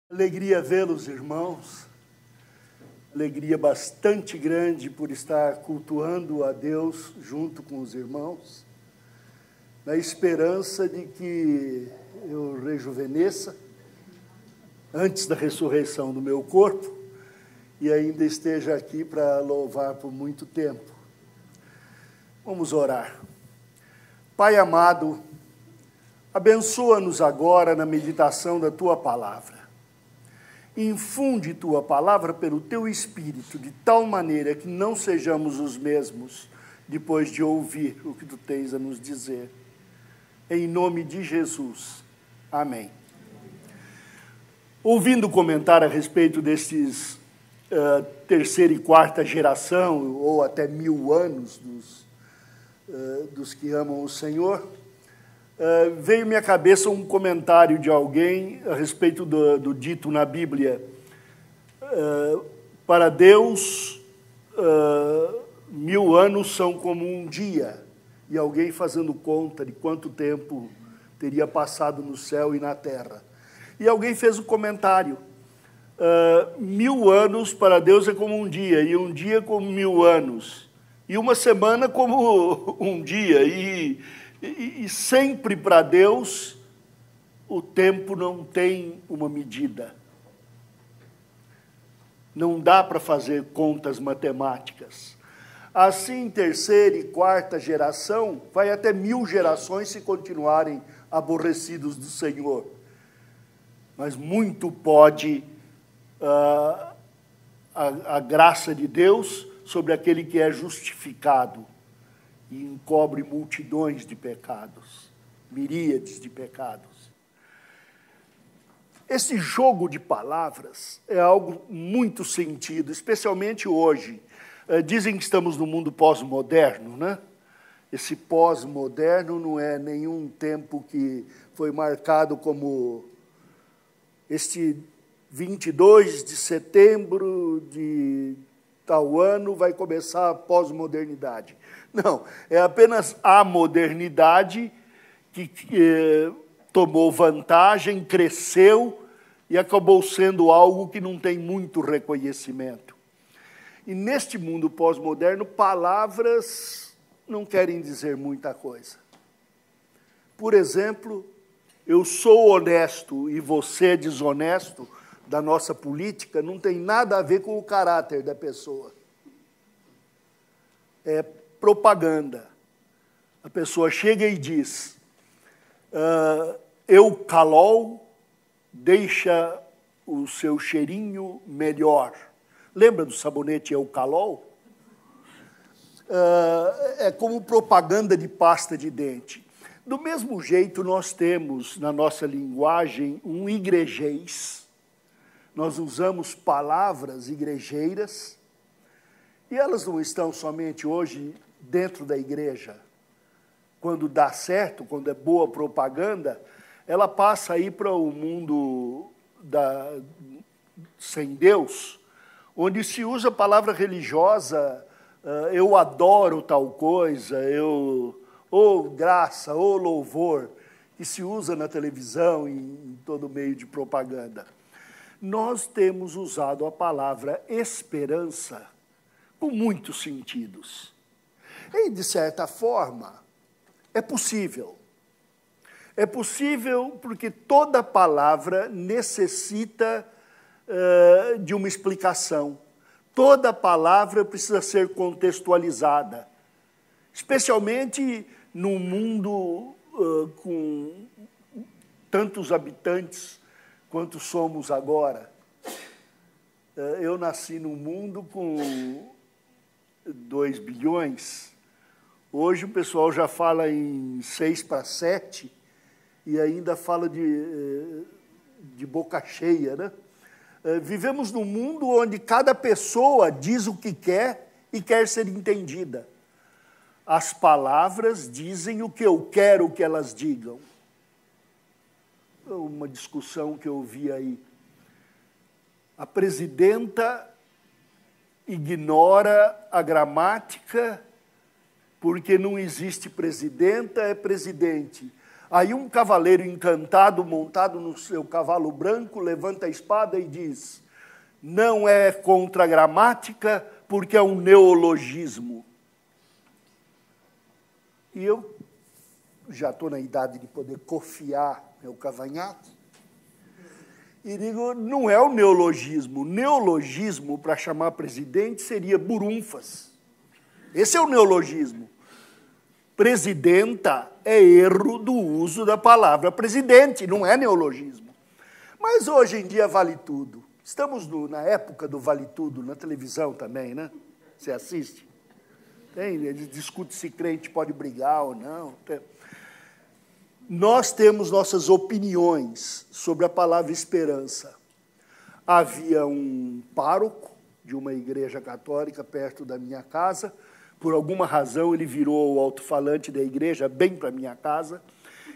Alegria vê-los, irmãos. Alegria bastante grande por estar cultuando a Deus junto com os irmãos, na esperança de que eu rejuvenesça antes da ressurreição do meu corpo e ainda esteja aqui para louvar por muito tempo. Vamos orar. Pai amado, abençoa-nos agora na meditação da Tua Palavra. Infunde Tua Palavra pelo Teu Espírito, de tal maneira que não sejamos os mesmos depois de ouvir o que Tu tens a nos dizer. Em nome de Jesus. Amém. Ouvindo comentar a respeito destes terceira e quarta geração, ou até 1000 anos dos que amam o Senhor, veio à minha cabeça um comentário de alguém a respeito do dito na Bíblia. Para Deus, 1000 anos são como um dia, e alguém fazendo conta de quanto tempo teria passado no céu e na terra. E alguém fez o comentário, 1000 anos para Deus é como um dia, e um dia como 1000 anos, e uma semana como um dia, e sempre para Deus o tempo não tem uma medida. Não dá para fazer contas matemáticas. Assim, terceira e quarta geração, vai até 1000 gerações se continuarem aborrecidos do Senhor. Mas muito pode a graça de Deus sobre aquele que é justificado e encobre multidões de pecados, miríades de pecados. Esse jogo de palavras é algo muito sentido, especialmente hoje. Dizem que estamos no mundo pós-moderno, né? Esse pós-moderno não é nenhum tempo que foi marcado como este 22 de setembro de tal ano vai começar a pós-modernidade. Não, é apenas a modernidade que tomou vantagem, cresceu e acabou sendo algo que não tem muito reconhecimento. E neste mundo pós-moderno, palavras não querem dizer muita coisa. Por exemplo, eu sou honesto e você é desonesto, da nossa política, não tem nada a ver com o caráter da pessoa. É propaganda. A pessoa chega e diz, Eucalol deixa o seu cheirinho melhor. Lembra do sabonete Eucalol? É como propaganda de pasta de dente. Do mesmo jeito, nós temos na nossa linguagem um igrejês. Nós usamos palavras igrejeiras, e elas não estão somente hoje dentro da igreja. Quando dá certo, quando é boa propaganda, ela passa aí para o mundo sem Deus, onde se usa a palavra religiosa, eu adoro tal coisa, ou graça, ou louvor, que se usa na televisão e em todo meio de propaganda. Nós temos usado a palavra esperança com muitos sentidos. E, de certa forma, é possível. É possível porque toda palavra necessita de uma explicação. Toda palavra precisa ser contextualizada, especialmente num mundo com tantos habitantes quanto somos agora. Eu nasci num mundo com 2 bilhões. Hoje o pessoal já fala em 6 para 7 e ainda fala de boca cheia, né? Vivemos num mundo onde cada pessoa diz o que quer e quer ser entendida. As palavras dizem o que eu quero que elas digam. Uma discussão que eu vi aí. A presidenta ignora a gramática porque não existe presidenta, é presidente. Aí um cavaleiro encantado, montado no seu cavalo branco, levanta a espada e diz: não é contra a gramática, porque é um neologismo. E eu já estou na idade de poder cofiar meu cavanhaque, e digo, não é o neologismo. O neologismo, para chamar presidente, seria burunfas. Esse é o neologismo. Presidenta é erro do uso da palavra presidente, não é neologismo. Mas hoje em dia vale tudo. Estamos na época do vale tudo, na televisão também, né? Você assiste? Eles discutem se crente pode brigar ou não. Nós temos nossas opiniões sobre a palavra esperança. Havia um pároco de uma igreja católica perto da minha casa. Por alguma razão, ele virou o alto-falante da igreja, bem para a minha casa.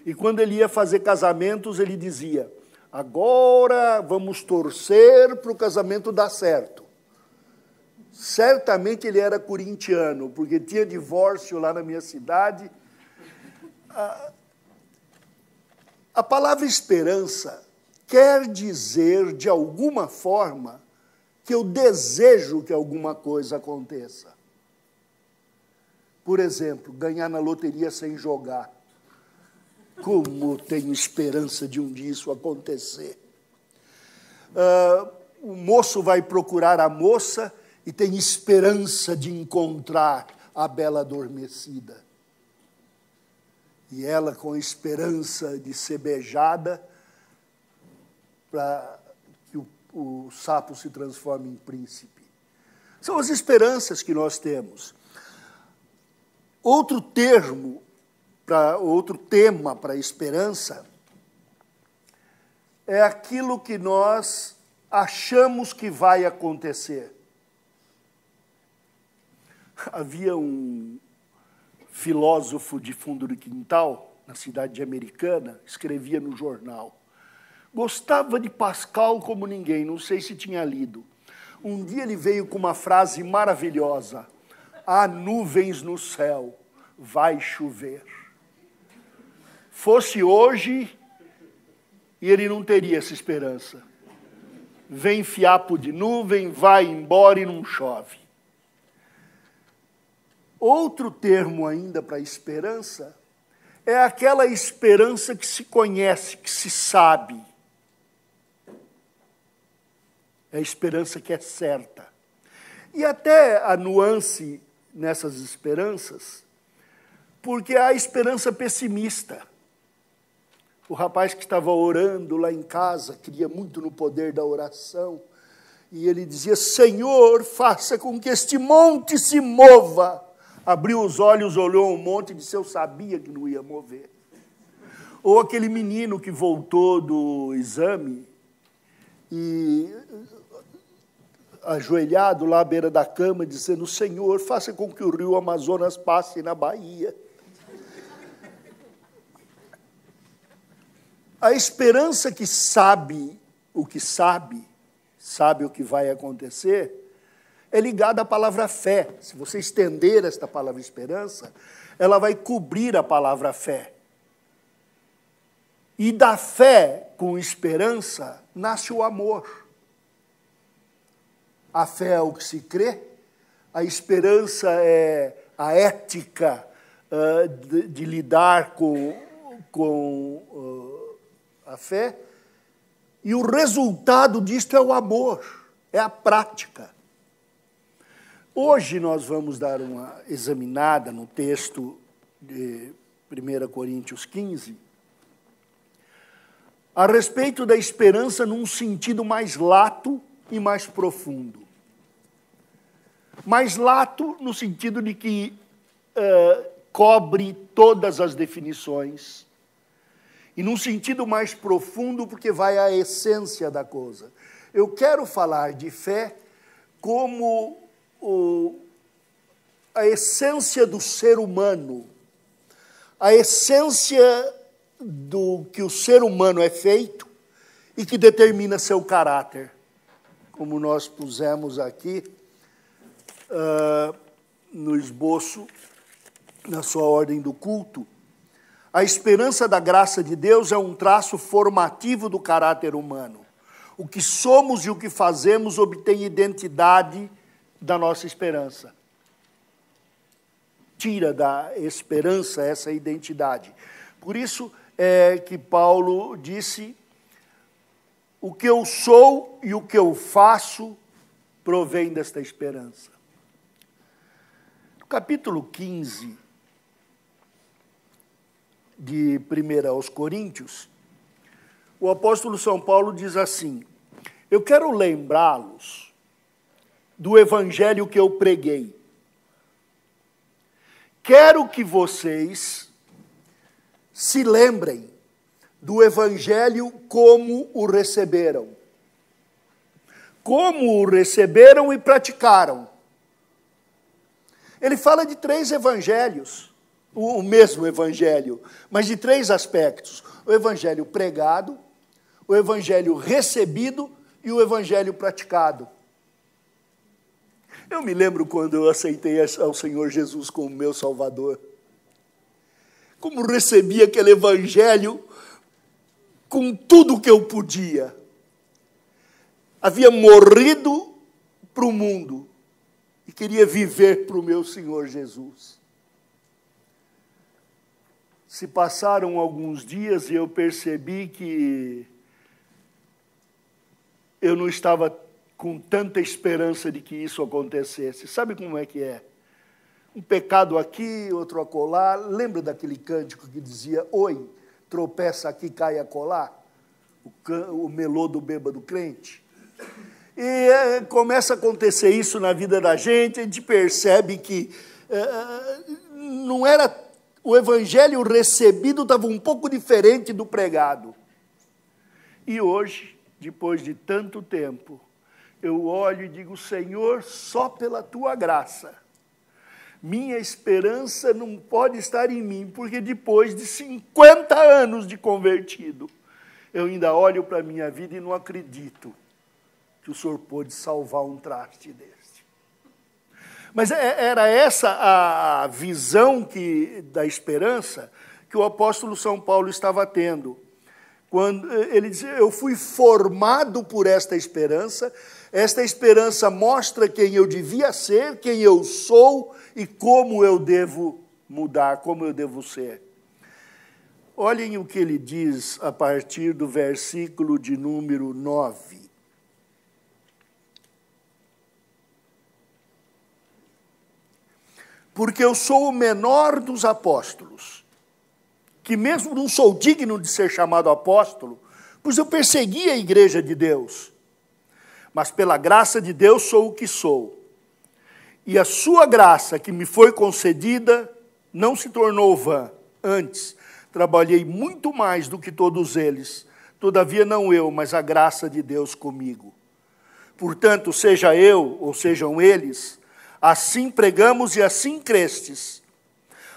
E quando ele ia fazer casamentos, ele dizia: agora vamos torcer para o casamento dar certo. Certamente ele era corintiano, porque tinha divórcio lá na minha cidade. A palavra esperança quer dizer, de alguma forma, que eu desejo que alguma coisa aconteça. Por exemplo, ganhar na loteria sem jogar. Como tenho esperança de um dia isso acontecer. O moço vai procurar a moça e tem esperança de encontrar a bela adormecida. E ela, com esperança de ser beijada, para que o sapo se transforme em príncipe. São as esperanças que nós temos. Outro tema para esperança é aquilo que nós achamos que vai acontecer. Havia um filósofo de fundo de quintal, na cidade de Americana, escrevia no jornal. Gostava de Pascal como ninguém, não sei se tinha lido. Um dia ele veio com uma frase maravilhosa: há nuvens no céu, vai chover. Fosse hoje, e ele não teria essa esperança. Vem fiapo de nuvem, vai embora e não chove. Outro termo ainda para esperança é aquela esperança que se conhece, que se sabe. É a esperança que é certa. E até a nuance nessas esperanças, porque há esperança pessimista. O rapaz que estava orando lá em casa, cria muito no poder da oração, e ele dizia: Senhor, faça com que este monte se mova. Abriu os olhos, olhou o monte e disse: eu sabia que não ia mover. Ou aquele menino que voltou do exame e, ajoelhado lá à beira da cama, dizendo: Senhor, faça com que o rio Amazonas passe na Bahia. A esperança que sabe o que sabe o que vai acontecer, é ligada à palavra fé. Se você estender esta palavra esperança, ela vai cobrir a palavra fé. E da fé com esperança nasce o amor. A fé é o que se crê, a esperança é a ética de lidar com a fé, e o resultado disto é o amor, é a prática. Hoje nós vamos dar uma examinada no texto de 1 Coríntios 15, a respeito da esperança num sentido mais lato e mais profundo. Mais lato no sentido de que cobre todas as definições, e num sentido mais profundo porque vai à essência da coisa. Eu quero falar de fé como a essência do ser humano, a essência do que o ser humano é feito e que determina seu caráter. Como nós pusemos aqui no esboço, na sua ordem do culto, A esperança da graça de Deus é um traço formativo do caráter humano. O que somos e o que fazemos obtém identidade da nossa esperança. Tira da esperança essa identidade. Por isso é que Paulo disse: o que eu sou e o que eu faço provém desta esperança. No capítulo 15 de 1 aos Coríntios, o apóstolo São Paulo diz assim: eu quero lembrá-los do evangelho que eu preguei. Quero que vocês se lembrem do evangelho como o receberam. Como o receberam e praticaram. Ele fala de 3 evangelhos, o mesmo evangelho, mas de 3 aspectos: o evangelho pregado, o evangelho recebido e o evangelho praticado. Eu me lembro quando eu aceitei ao Senhor Jesus como meu Salvador. Como recebi aquele evangelho com tudo que eu podia. Havia morrido para o mundo e queria viver para o meu Senhor Jesus. Se passaram alguns dias e eu percebi que eu não estava com tanta esperança de que isso acontecesse. Sabe como é que é? Um pecado aqui, outro acolá. Lembra daquele cântico que dizia: oi, tropeça aqui, cai acolá? O melô do bêbado crente. E começa a acontecer isso na vida da gente, a gente percebe que não era... O evangelho recebido estava um pouco diferente do pregado. E hoje, depois de tanto tempo, eu olho e digo: Senhor, só pela tua graça. Minha esperança não pode estar em mim, porque depois de 50 anos de convertido, eu ainda olho para a minha vida e não acredito que o Senhor pôde salvar um traste deste. Mas era essa a visão da esperança que o apóstolo São Paulo estava tendo. Quando ele dizia: eu fui formado por esta esperança mostra quem eu devia ser, quem eu sou e como eu devo mudar, como eu devo ser. Olhem o que ele diz a partir do versículo de número 9. Porque eu sou o menor dos apóstolos, que mesmo não sou digno de ser chamado apóstolo, pois eu persegui a igreja de Deus. Mas pela graça de Deus sou o que sou. E a sua graça que me foi concedida não se tornou vã. Antes, trabalhei muito mais do que todos eles. Todavia não eu, mas a graça de Deus comigo. Portanto, seja eu ou sejam eles, assim pregamos e assim crestes.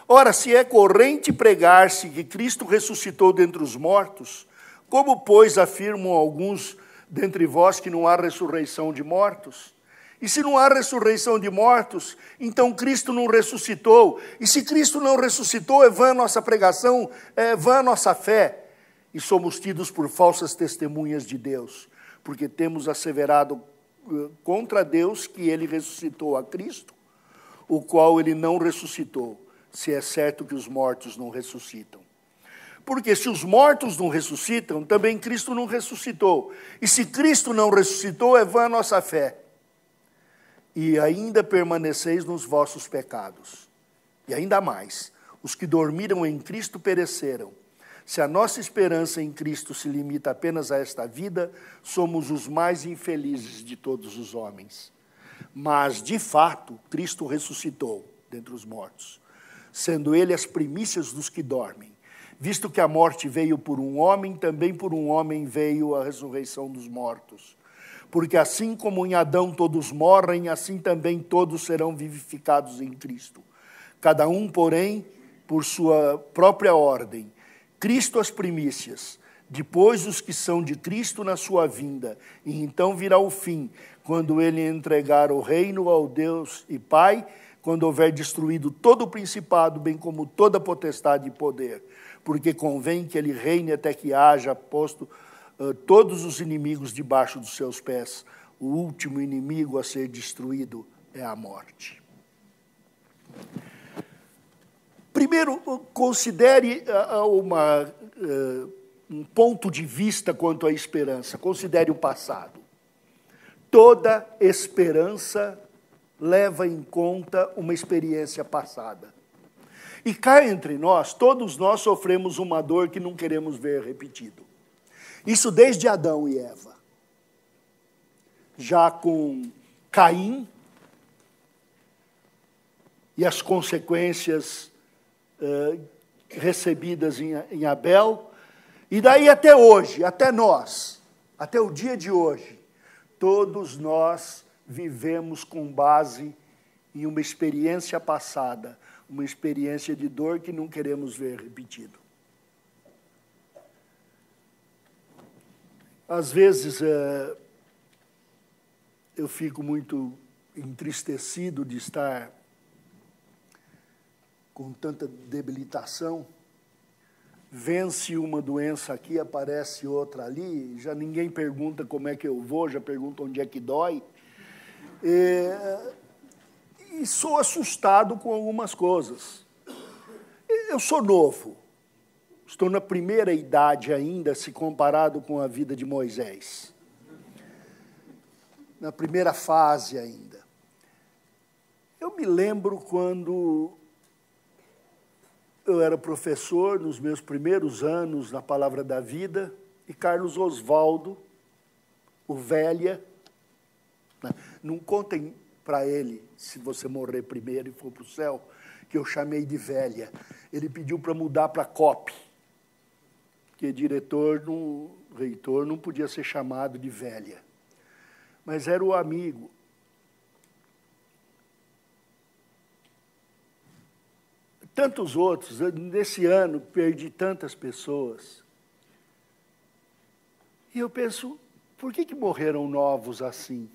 Ora, se é corrente pregar-se que Cristo ressuscitou dentre os mortos, como, pois, afirmam alguns dentre vós que não há ressurreição de mortos? E se não há ressurreição de mortos, então Cristo não ressuscitou. E se Cristo não ressuscitou, é vã a nossa pregação, é vã a nossa fé. E somos tidos por falsas testemunhas de Deus, porque temos asseverado contra Deus que ele ressuscitou a Cristo, o qual ele não ressuscitou, se é certo que os mortos não ressuscitam. Porque se os mortos não ressuscitam, também Cristo não ressuscitou. E se Cristo não ressuscitou, é vã a nossa fé. E ainda permaneceis nos vossos pecados. E ainda mais, os que dormiram em Cristo pereceram. Se a nossa esperança em Cristo se limita apenas a esta vida, somos os mais infelizes de todos os homens. Mas, de fato, Cristo ressuscitou dentre os mortos, sendo ele as primícias dos que dormem. Visto que a morte veio por um homem, também por um homem veio a ressurreição dos mortos. Porque assim como em Adão todos morrem, assim também todos serão vivificados em Cristo. Cada um, porém, por sua própria ordem. Cristo as primícias, depois os que são de Cristo na sua vinda. E então virá o fim, quando ele entregar o reino ao Deus e Pai, quando houver destruído todo o principado, bem como toda potestade e poder. porque convém que ele reine até que haja posto todos os inimigos debaixo dos seus pés. O último inimigo a ser destruído é a morte. Primeiro, considere um ponto de vista quanto à esperança. Considere o passado. Toda esperança leva em conta uma experiência passada. E cá entre nós, todos nós sofremos uma dor que não queremos ver repetido. Isso desde Adão e Eva. Já com Caim e as consequências recebidas em Abel, e daí até hoje, até nós, até o dia de hoje, todos nós vivemos com base em uma experiência passada, uma experiência de dor que não queremos ver repetido. Às vezes, eu fico muito entristecido de estar com tanta debilitação. Vence uma doença aqui, aparece outra ali, já ninguém pergunta como é que eu vou, já pergunta onde é que dói. E sou assustado com algumas coisas. Eu sou novo, estou na primeira idade ainda, se comparado com a vida de Moisés. Na primeira fase ainda. Eu me lembro quando eu era professor, nos meus primeiros anos na Palavra da Vida, e Carlos Oswaldo, o Velha, não contem para ele, se você morrer primeiro e for para o céu, que eu chamei de Velha. Ele pediu para mudar para COP, porque reitor não podia ser chamado de Velha. Mas era o amigo. Tantos outros, nesse ano perdi tantas pessoas. E eu penso, por que morreram novos assim?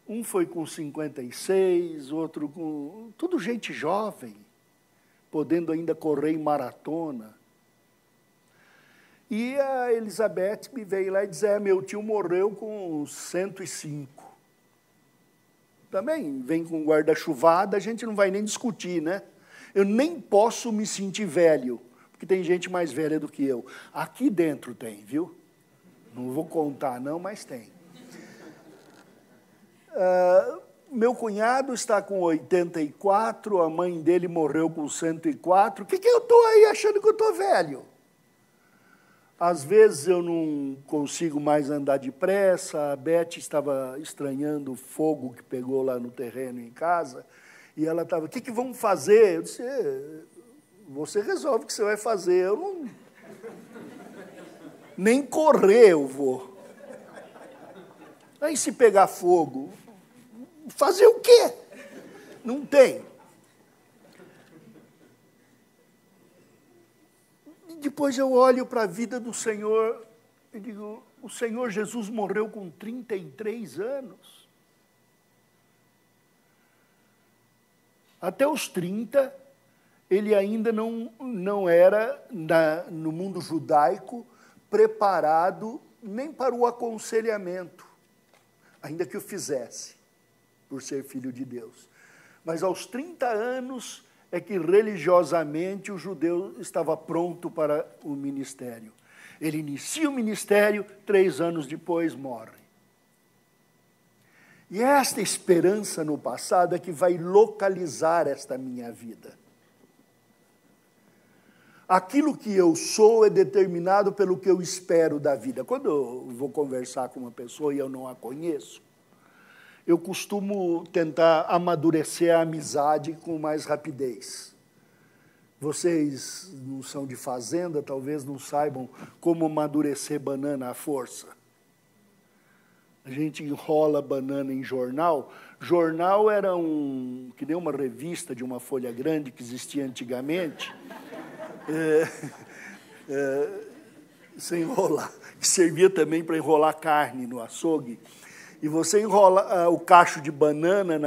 Um foi com 56, outro com... Tudo gente jovem, podendo ainda correr em maratona. E a Elizabeth me veio lá e disse, meu tio morreu com 105. Também vem com guarda-chuvada, a gente não vai nem discutir, né? Eu nem posso me sentir velho, porque tem gente mais velha do que eu. Aqui dentro tem, viu? Não vou contar não, mas tem. Meu cunhado está com 84, a mãe dele morreu com 104. O que eu estou aí achando que eu estou velho? Às vezes eu não consigo mais andar depressa, a Beth estava estranhando o fogo que pegou lá no terreno em casa, e ela estava, o que vamos fazer? Eu disse, você resolve o que você vai fazer, eu não... Nem correr eu vou. Aí se pegar fogo, fazer o quê? Não tem. Depois eu olho para a vida do Senhor e digo, o Senhor Jesus morreu com 33 anos. Até os 30, ele ainda não era, no mundo judaico, preparado nem para o aconselhamento, ainda que o fizesse, por ser filho de Deus. Mas aos 30 anos... é que religiosamente o judeu estava pronto para o ministério. Ele inicia o ministério, 3 anos depois morre. E é esta esperança no passado é que vai localizar esta minha vida. Aquilo que eu sou é determinado pelo que eu espero da vida. Quando eu vou conversar com uma pessoa e eu não a conheço, eu costumo tentar amadurecer a amizade com mais rapidez. Vocês não são de fazenda, talvez não saibam como amadurecer banana à força. A gente enrola banana em jornal. Jornal era que nem uma revista de uma folha grande que existia antigamente. Sem enrolar, que servia também para enrolar carne no açougue. E você enrola o cacho de banana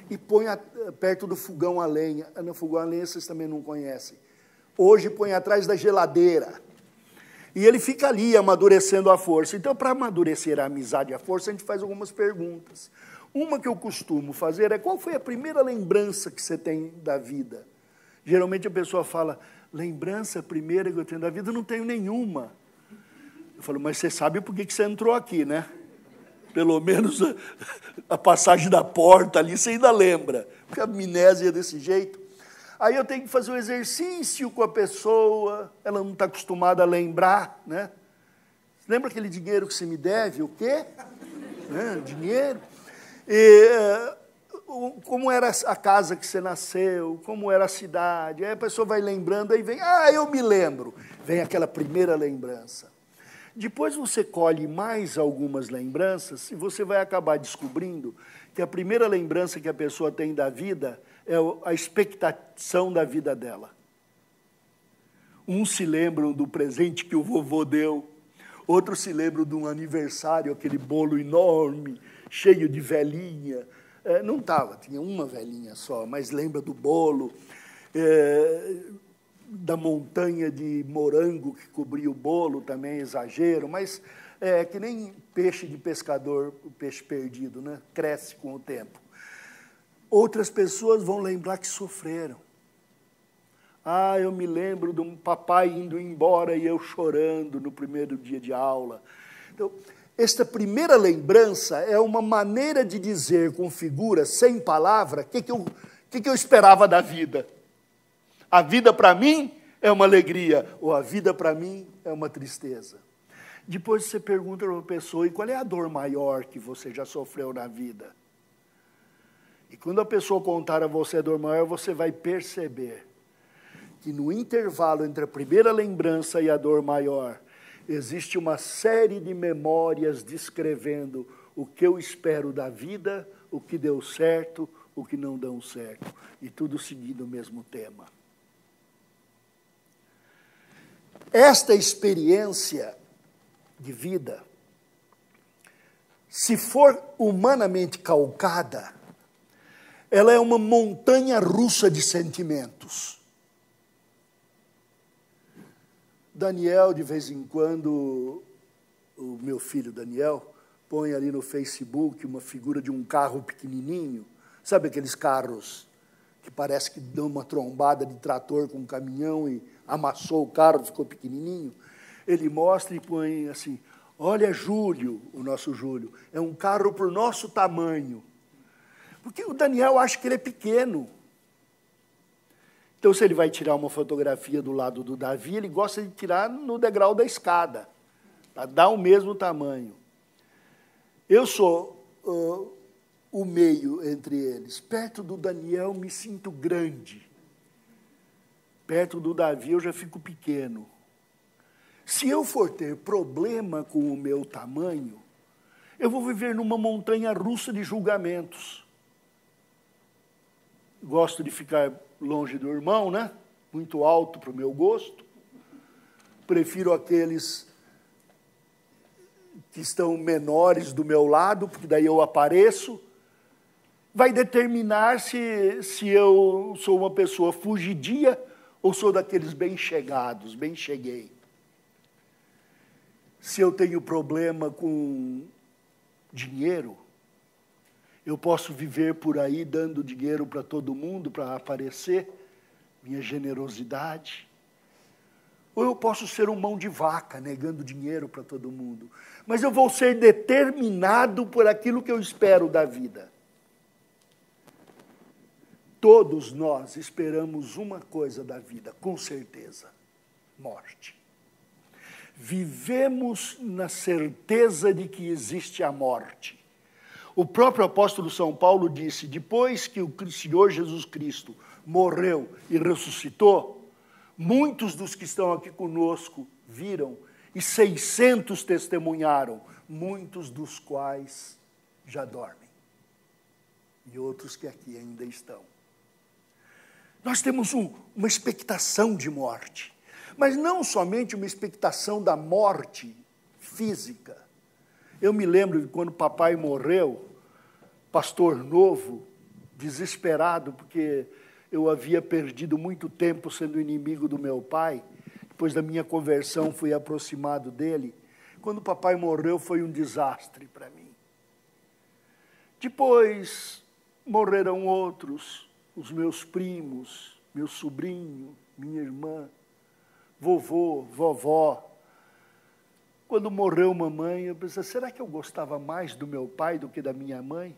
e põe perto do fogão a lenha. No fogão a lenha vocês também não conhecem. Hoje põe atrás da geladeira. E ele fica ali amadurecendo a força. Então, para amadurecer a amizade e a força, a gente faz algumas perguntas. Uma que eu costumo fazer é: qual foi a primeira lembrança que você tem da vida? Geralmente a pessoa fala: lembrança primeira que eu tenho da vida? Eu não tenho nenhuma. Eu falo: mas você sabe por que você entrou aqui, né? Pelo menos a passagem da porta ali você ainda lembra. Porque a amnésia é desse jeito. Aí eu tenho que fazer um exercício com a pessoa, ela não está acostumada a lembrar, né? Lembra aquele dinheiro que você me deve? O quê? Dinheiro? Como era a casa que você nasceu, como era a cidade. Aí a pessoa vai lembrando, aí vem: eu me lembro. Vem aquela primeira lembrança. Depois você colhe mais algumas lembranças e você vai acabar descobrindo que a primeira lembrança que a pessoa tem da vida é a expectação da vida dela. Uns se lembram do presente que o vovô deu, outros se lembram de um aniversário, aquele bolo enorme, cheio de velhinha. Não estava, tinha uma velhinha só, mas lembra do bolo, da montanha de morango que cobria o bolo, também é exagero, mas é que nem peixe de pescador, o peixe perdido, né? Cresce com o tempo. Outras pessoas vão lembrar que sofreram. Eu me lembro de um papai indo embora e eu chorando no primeiro dia de aula. Então, esta primeira lembrança é uma maneira de dizer com figuras, sem palavra, o que eu esperava da vida. A vida para mim é uma alegria, ou a vida para mim é uma tristeza. Depois você pergunta para uma pessoa: e qual é a dor maior que você já sofreu na vida? E quando a pessoa contar a você a dor maior, você vai perceber que no intervalo entre a primeira lembrança e a dor maior, existe uma série de memórias descrevendo o que eu espero da vida, o que deu certo, o que não deu certo, e tudo seguindo o mesmo tema. Esta experiência de vida, se for humanamente calcada, ela é uma montanha russa de sentimentos. Daniel, de vez em quando, o meu filho Daniel, põe ali no Facebook uma figura de um carro pequenininho. Sabe aqueles carros que parece que dão uma trombada de trator com um caminhão e amassou o carro, ficou pequenininho? Ele mostra e põe assim: olha, Júlio, o nosso Júlio, é um carro por nosso tamanho. Porque o Daniel acha que ele é pequeno. Então, se ele vai tirar uma fotografia do lado do Davi, ele gosta de tirar no degrau da escada, para dar o mesmo tamanho. Eu sou o meio entre eles. Perto do Daniel, me sinto grande. Perto do Davi, eu já fico pequeno. Se eu for ter problema com o meu tamanho, eu vou viver numa montanha russa de julgamentos. Gosto de ficar longe do irmão, né? Muito alto para o meu gosto. Prefiro aqueles que estão menores do meu lado, porque daí eu apareço. Vai determinar se eu sou uma pessoa fugidia ou sou daqueles bem chegados, bem cheguei. Se eu tenho problema com dinheiro, eu posso viver por aí dando dinheiro para todo mundo, para aparecer, minha generosidade. Ou eu posso ser um mão de vaca, negando dinheiro para todo mundo. Mas eu vou ser determinado por aquilo que eu espero da vida. Todos nós esperamos uma coisa da vida, com certeza: morte. Vivemos na certeza de que existe a morte. O próprio apóstolo São Paulo disse: depois que o Senhor Jesus Cristo morreu e ressuscitou, muitos dos que estão aqui conosco viram, e 600 testemunharam, muitos dos quais já dormem, e outros que aqui ainda estão. Nós temos uma expectação de morte, mas não somente uma expectação da morte física. Eu me lembro de quando papai morreu, pastor novo, desesperado, porque eu havia perdido muito tempo sendo inimigo do meu pai. Depois da minha conversão, fui aproximado dele. Quando o papai morreu, foi um desastre para mim. Depois, morreram outros, os meus primos, meu sobrinho, minha irmã, vovô, vovó. Quando morreu mamãe, eu pensei, será que eu gostava mais do meu pai do que da minha mãe?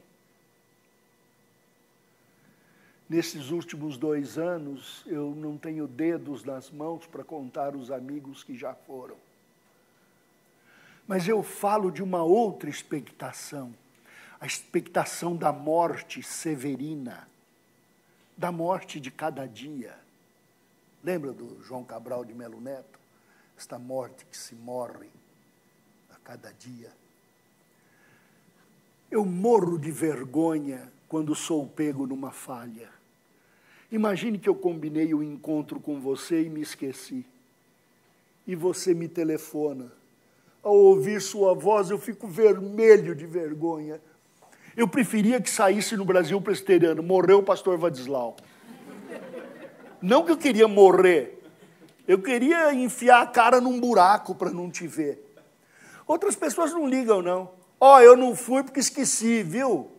Nesses últimos 2 anos, eu não tenho dedos nas mãos para contar os amigos que já foram. Mas eu falo de uma outra expectação, a expectação da morte severina, da morte de cada dia. Lembra do João Cabral de Melo Neto? Esta morte que se morre a cada dia. Eu morro de vergonha quando sou pego numa falha. Imagine que eu combinei o encontro com você e me esqueci. E você me telefona. Ao ouvir sua voz, eu fico vermelho de vergonha. Eu preferia que saísse no Brasil presbiteriano. Morreu o pastor Vadislau. Não que eu queria morrer. Eu queria enfiar a cara num buraco para não te ver. Outras pessoas não ligam, não. Eu não fui porque esqueci, viu?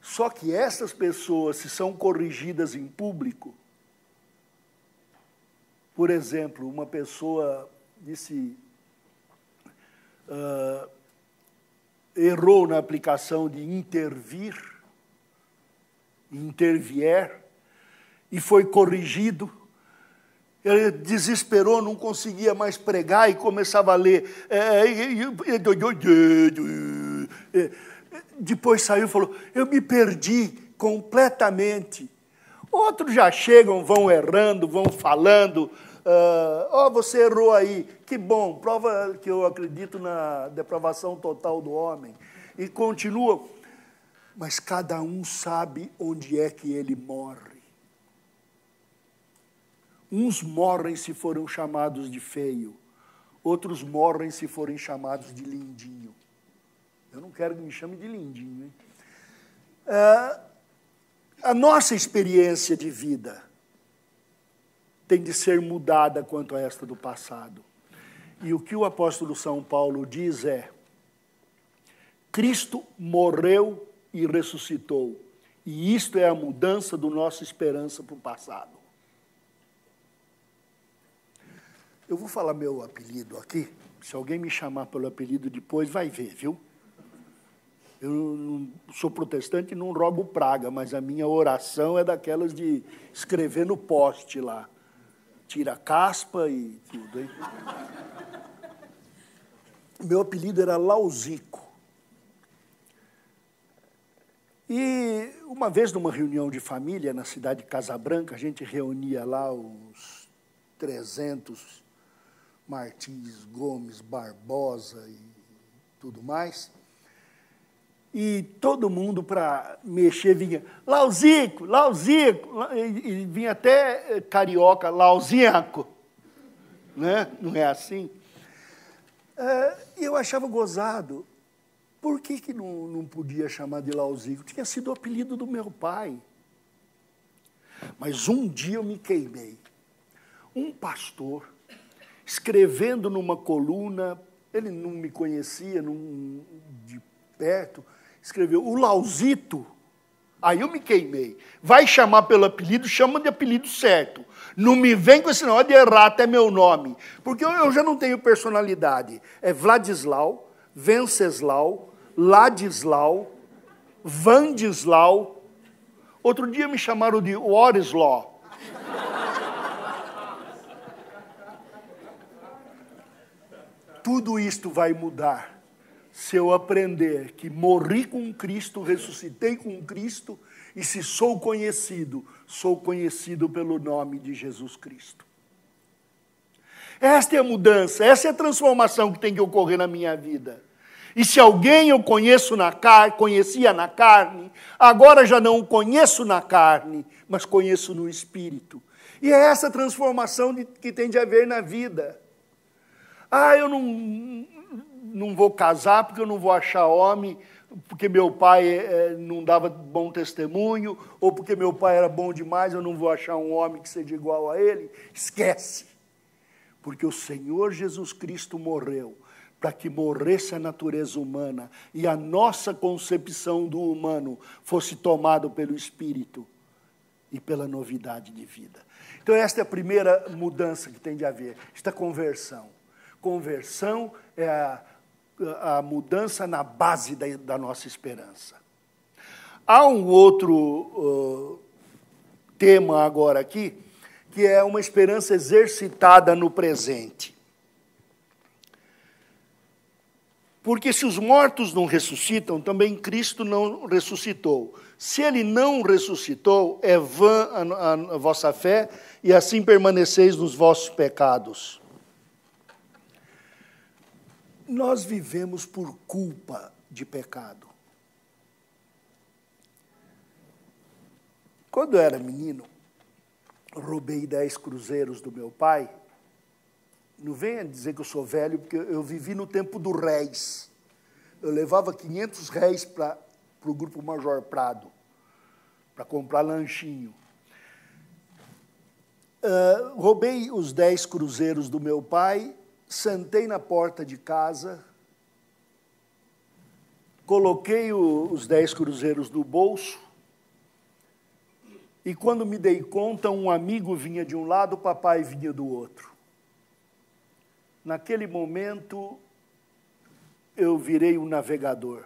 Só que essas pessoas, se são corrigidas em público, por exemplo, uma pessoa disse, errou na aplicação de intervier, e foi corrigido. Ele desesperou, não conseguia mais pregar e começava a ler. Depois saiu e falou, eu me perdi completamente. Outros já chegam, vão errando, vão falando. Você errou aí. Que bom, prova que eu acredito na depravação total do homem. E continua. Mas cada um sabe onde é que ele morre. Uns morrem se foram chamados de feio. Outros morrem se forem chamados de lindinho. Eu não quero que me chame de lindinho, hein? A nossa experiência de vida tem de ser mudada quanto a esta do passado. E o que o apóstolo São Paulo diz é, Cristo morreu e ressuscitou. E isto é a mudança da nossa esperança para o passado. Eu vou falar meu apelido aqui. Se alguém me chamar pelo apelido depois, vai ver, viu? Eu não sou protestante e não rogo praga, mas a minha oração é daquelas de escrever no poste lá. Tira a caspa e tudo, hein? Meu apelido era Lauzico. E uma vez, numa reunião de família na cidade de Casabranca, a gente reunia lá uns 300 Martins, Gomes, Barbosa e tudo mais. E todo mundo, para mexer, vinha, Lauzico, e vinha até carioca, Lauziaco. Né? Não é assim? Eu achava gozado. Por que não podia chamar de Lauzico? Tinha sido o apelido do meu pai. Mas um dia eu me queimei. Um pastor, escrevendo numa coluna, ele não me conhecia de perto, escreveu, o Lauzito. Aí eu me queimei. Vai chamar pelo apelido, chama de apelido certo. Não me vem com esse negócio de errar até meu nome. Porque eu já não tenho personalidade. É Vladislau, Venceslau, Ladislau, Vandislau. Outro dia me chamaram de Orislau. Tudo isto vai mudar se eu aprender que morri com Cristo, ressuscitei com Cristo, e se sou conhecido pelo nome de Jesus Cristo. Esta é a mudança, essa é a transformação que tem que ocorrer na minha vida. E se alguém eu conhecia na carne, agora já não o conheço na carne, mas conheço no Espírito. E é essa transformação que tem de haver na vida. Eu não vou casar porque eu não vou achar homem, porque meu pai não dava bom testemunho, ou porque meu pai era bom demais, eu não vou achar um homem que seja igual a ele. Esquece. Porque o Senhor Jesus Cristo morreu para que morresse a natureza humana e a nossa concepção do humano fosse tomado pelo Espírito e pela novidade de vida. Então esta é a primeira mudança que tem de haver, esta conversão. Conversão é a mudança na base da nossa esperança. Há um outro tema agora aqui, que é uma esperança exercitada no presente. Porque se os mortos não ressuscitam, também Cristo não ressuscitou. Se ele não ressuscitou, é vã a vossa fé, e assim permaneceis nos vossos pecados. Nós vivemos por culpa de pecado. Quando eu era menino, roubei 10 cruzeiros do meu pai. Não venha dizer que eu sou velho, porque eu vivi no tempo do réis. Eu levava 500 réis para o Grupo Major Prado, para comprar lanchinho. Roubei os 10 cruzeiros do meu pai, sentei na porta de casa, coloquei os 10 cruzeiros no bolso, e quando me dei conta, um amigo vinha de um lado, o papai vinha do outro. Naquele momento, eu virei um navegador.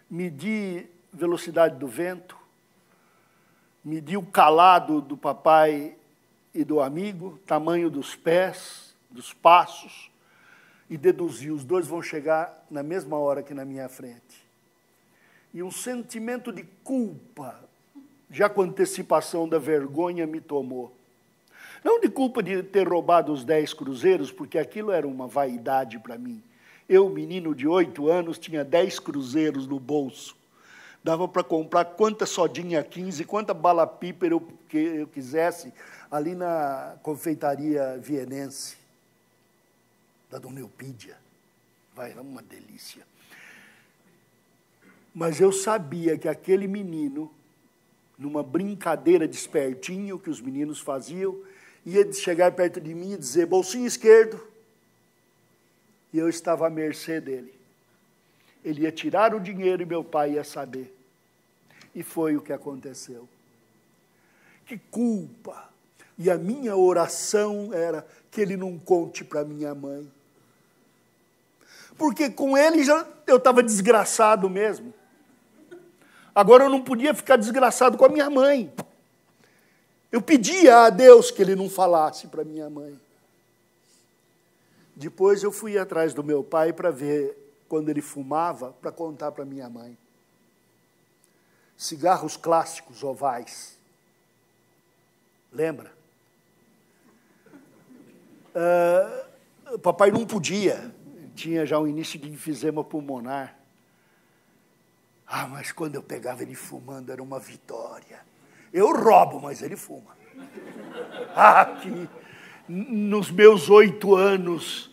Medi velocidade do vento, medi o calado do papai e do amigo, tamanho dos pés, dos passos, e deduzi, os dois vão chegar na mesma hora que na minha frente. E um sentimento de culpa, já com antecipação da vergonha, me tomou. Não de culpa de ter roubado os 10 cruzeiros, porque aquilo era uma vaidade para mim. Eu, menino de 8 anos, tinha 10 cruzeiros no bolso. Dava para comprar quanta sodinha 15, quanta bala píper eu quisesse, ali na confeitaria vienense, da Dona Eupídia. Vai, era uma delícia. Mas eu sabia que aquele menino, numa brincadeira de espertinho que os meninos faziam, ia chegar perto de mim e dizer, bolsinho esquerdo, e eu estava à mercê dele. Ele ia tirar o dinheiro e meu pai ia saber. E foi o que aconteceu. Que culpa! E a minha oração era que ele não conte para minha mãe. Porque com ele eu estava desgraçado mesmo. Agora eu não podia ficar desgraçado com a minha mãe. Eu pedia a Deus que ele não falasse para minha mãe. Depois eu fui atrás do meu pai para ver quando ele fumava, para contar para minha mãe. Cigarros clássicos, ovais. Lembra? O papai não podia. Tinha já um início de enfisema pulmonar. Mas quando eu pegava ele fumando, era uma vitória. Eu roubo, mas ele fuma. Que nos meus 8 anos,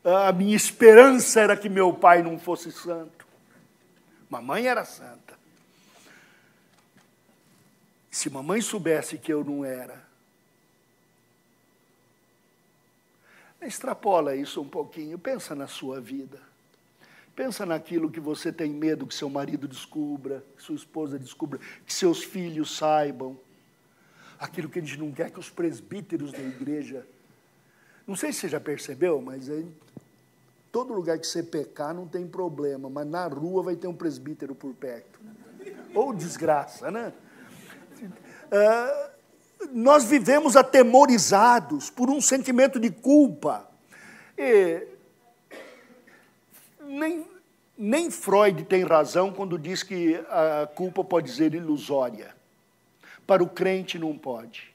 a minha esperança era que meu pai não fosse santo. Mamãe era santa. Se mamãe soubesse que eu não era. Extrapola isso um pouquinho, pensa na sua vida. Pensa naquilo que você tem medo que seu marido descubra, que sua esposa descubra, que seus filhos saibam. Aquilo que a gente não quer que os presbíteros da igreja... Não sei se você já percebeu, mas em todo lugar que você pecar não tem problema, mas na rua vai ter um presbítero por perto. Ou desgraça, né? Nós vivemos atemorizados por um sentimento de culpa. E nem Freud tem razão quando diz que a culpa pode ser ilusória. Para o crente não pode.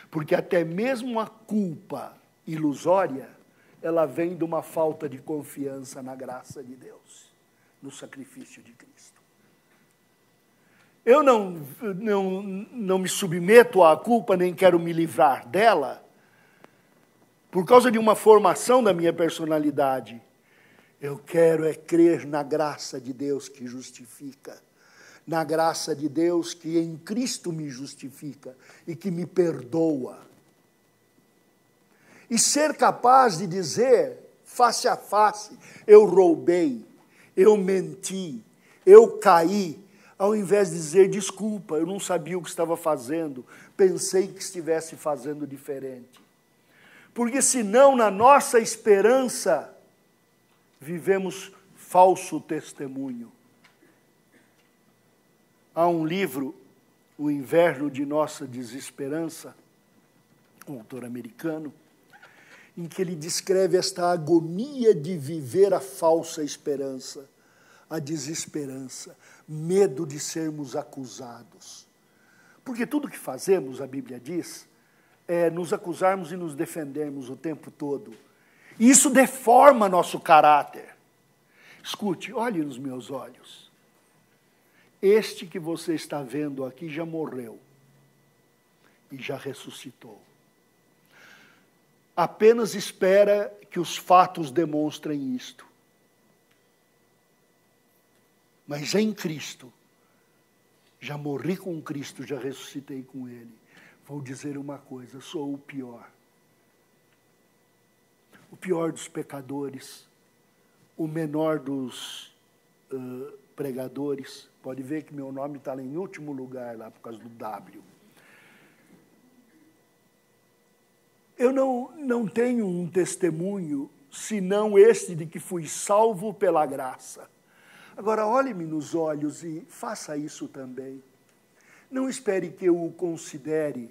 Porque até mesmo a culpa ilusória, ela vem de uma falta de confiança na graça de Deus, no sacrifício de Cristo. Eu não me submeto à culpa, nem quero me livrar dela, por causa de uma formação da minha personalidade. Eu quero é crer na graça de Deus que justifica, na graça de Deus que em Cristo me justifica e que me perdoa. E ser capaz de dizer, face a face, eu roubei, eu menti, eu caí, ao invés de dizer, desculpa, eu não sabia o que estava fazendo, pensei que estivesse fazendo diferente. Porque senão, na nossa esperança, vivemos falso testemunho. Há um livro, O Inverno de Nossa Desesperança, um autor americano, em que ele descreve esta agonia de viver a falsa esperança, a desesperança, medo de sermos acusados. Porque tudo que fazemos, a Bíblia diz, é nos acusarmos e nos defendermos o tempo todo. E isso deforma nosso caráter. Escute, olhe nos meus olhos. Este que você está vendo aqui já morreu e já ressuscitou. Apenas espera que os fatos demonstrem isto. Mas em Cristo, já morri com Cristo, já ressuscitei com Ele. Vou dizer uma coisa, sou o pior. O pior dos pecadores, o menor dos pregadores. Pode ver que meu nome está lá em último lugar, lá por causa do W. Eu não tenho um testemunho, senão este de que fui salvo pela graça. Agora, olhe-me nos olhos e faça isso também. Não espere que eu o considere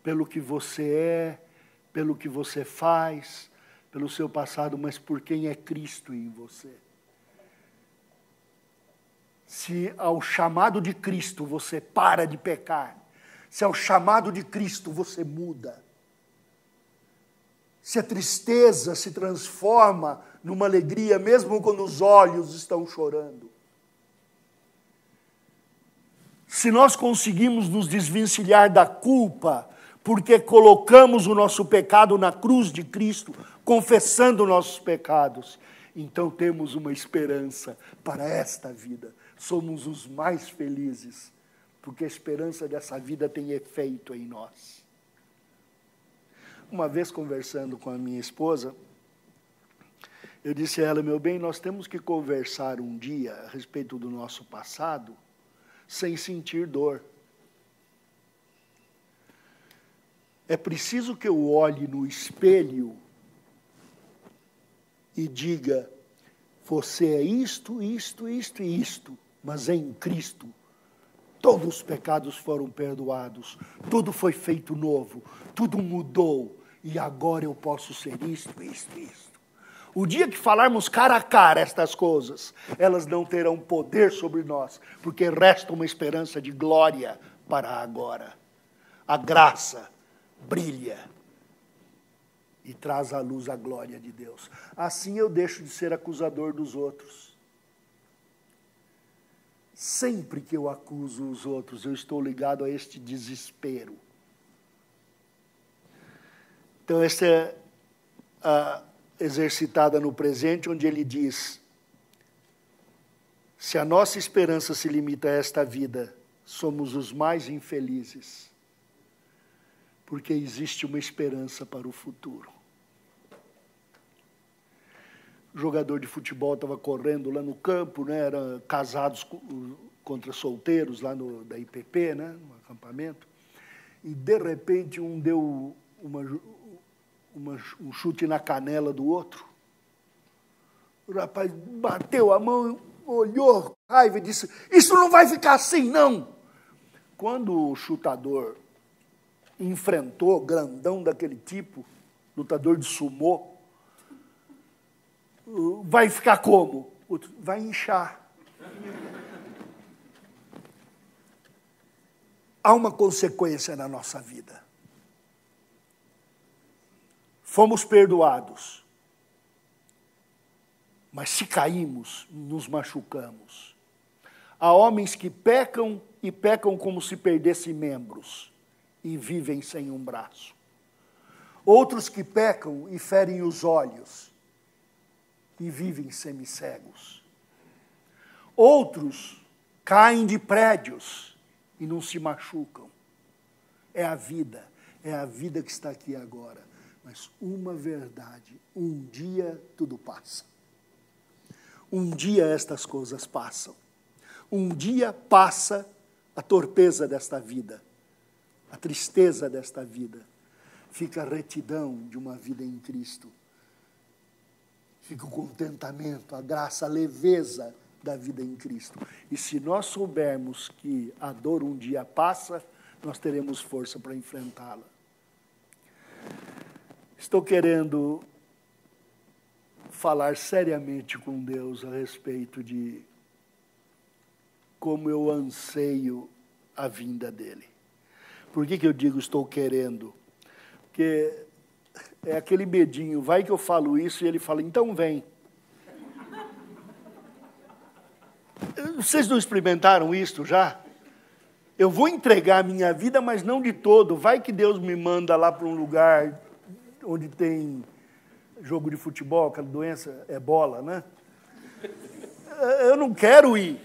pelo que você é, pelo que você faz, pelo seu passado, mas por quem é Cristo em você. Se ao chamado de Cristo você para de pecar, se ao chamado de Cristo você muda, se a tristeza se transforma numa alegria, mesmo quando os olhos estão chorando. Se nós conseguimos nos desvencilhar da culpa, porque colocamos o nosso pecado na cruz de Cristo, confessando nossos pecados, então temos uma esperança para esta vida. Somos os mais felizes, porque a esperança dessa vida tem efeito em nós. Uma vez conversando com a minha esposa, eu disse a ela, meu bem, nós temos que conversar um dia a respeito do nosso passado, sem sentir dor. É preciso que eu olhe no espelho e diga, você é isto, isto, isto e isto, mas em Cristo todos os pecados foram perdoados, tudo foi feito novo, tudo mudou, e agora eu posso ser isto, isto, isto. O dia que falarmos cara a cara estas coisas, elas não terão poder sobre nós, porque resta uma esperança de glória para agora. A graça brilha e traz à luz a glória de Deus. Assim eu deixo de ser acusador dos outros. Sempre que eu acuso os outros, eu estou ligado a este desespero. Então, esta é a exercitada no presente, onde ele diz, se a nossa esperança se limita a esta vida, somos os mais infelizes, porque existe uma esperança para o futuro. O jogador de futebol estava correndo lá no campo, né, eram casados contra solteiros lá da IPP, né, no acampamento, e de repente um deu um chute na canela do outro. O rapaz bateu a mão, olhou com raiva e disse, isso não vai ficar assim, não. Quando o chutador enfrentou, grandão daquele tipo, lutador de sumô, vai ficar como? Vai inchar. Há uma consequência na nossa vida. Fomos perdoados. Mas se caímos, nos machucamos. Há homens que pecam e pecam como se perdessem membros e vivem sem um braço. Outros que pecam e ferem os olhos e vivem semicegos. Outros caem de prédios e não se machucam. É a vida que está aqui agora. Mas uma verdade, um dia tudo passa. Um dia estas coisas passam. Um dia passa a torpeza desta vida, a tristeza desta vida. Fica a retidão de uma vida em Cristo. Fica o contentamento, a graça, a leveza da vida em Cristo. E se nós soubermos que a dor um dia passa, nós teremos força para enfrentá-la. Estou querendo falar seriamente com Deus a respeito de como eu anseio a vinda dele. Por que eu digo estou querendo? Porque é aquele medinho, vai que eu falo isso e ele fala, então vem. Vocês não experimentaram isso já? Eu vou entregar a minha vida, mas não de todo. Vai que Deus me manda lá para um lugar onde tem jogo de futebol, aquela doença é bola, né? Eu não quero ir.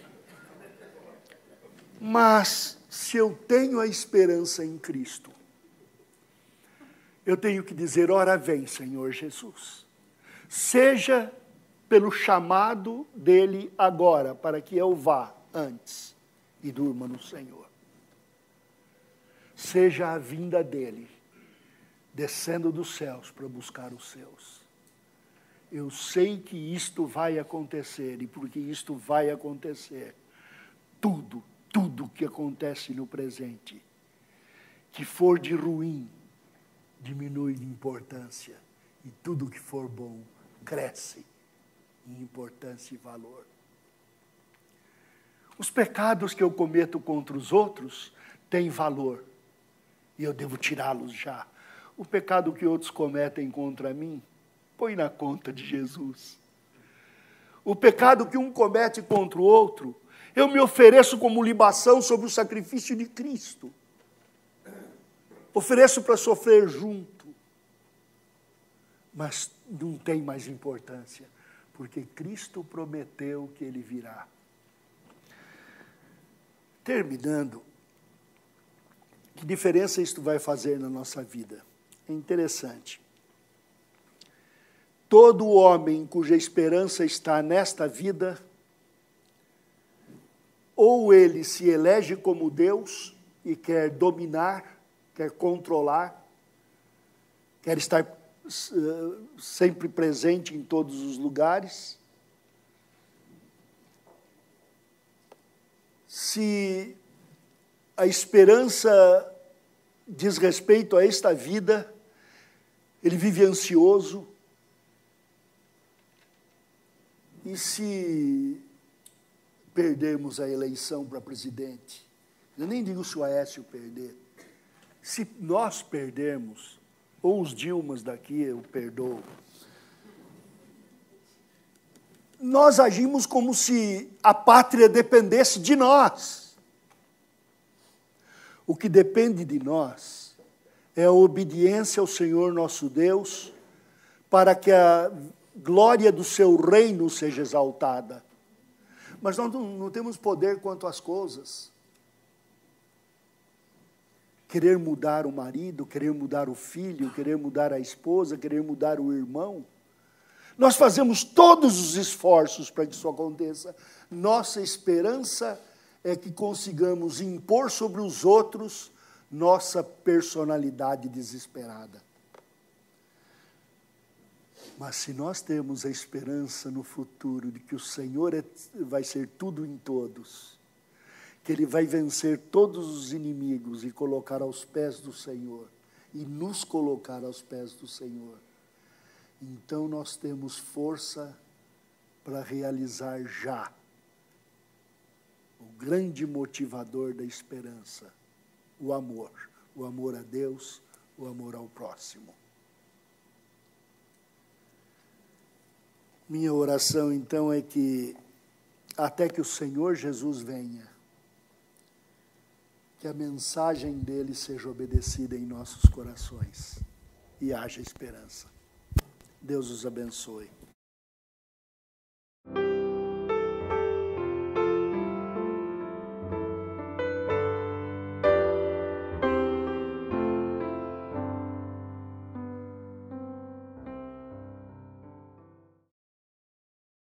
Mas, se eu tenho a esperança em Cristo, eu tenho que dizer, ora vem, Senhor Jesus. Seja pelo chamado dele agora, para que eu vá antes e durma no Senhor. Seja a vinda dele, descendo dos céus para buscar os seus. Eu sei que isto vai acontecer, e porque isto vai acontecer, tudo que acontece no presente, que for de ruim, diminui de importância, e tudo que for bom, cresce em importância e valor. Os pecados que eu cometo contra os outros têm valor, e eu devo tirá-los já. O pecado que outros cometem contra mim, põe na conta de Jesus. O pecado que um comete contra o outro, eu me ofereço como libação sobre o sacrifício de Cristo. Ofereço para sofrer junto. Mas não tem mais importância, porque Cristo prometeu que ele virá. Terminando, que diferença isto vai fazer na nossa vida? É interessante. Todo homem cuja esperança está nesta vida, ou ele se elege como Deus e quer dominar, quer controlar, quer estar sempre presente em todos os lugares. Se a esperança diz respeito a esta vida, ele vive ansioso. E se perdermos a eleição para presidente, eu nem digo se o Aécio perder, se nós perdermos, ou os Dilmas daqui, eu perdoo, nós agimos como se a pátria dependesse de nós. O que depende de nós é a obediência ao Senhor nosso Deus, para que a glória do seu reino seja exaltada. Mas nós não temos poder quanto às coisas. Querer mudar o marido, querer mudar o filho, querer mudar a esposa, querer mudar o irmão. Nós fazemos todos os esforços para que isso aconteça. Nossa esperança é que consigamos impor sobre os outros nossa personalidade desesperada. Mas se nós temos a esperança no futuro de que o Senhor vai ser tudo em todos, que Ele vai vencer todos os inimigos e colocar aos pés do Senhor, e nos colocar aos pés do Senhor, então nós temos força para realizar já o grande motivador da esperança, o amor a Deus, o amor ao próximo. Minha oração, então, é que, até que o Senhor Jesus venha, que a mensagem dele seja obedecida em nossos corações e haja esperança. Deus os abençoe.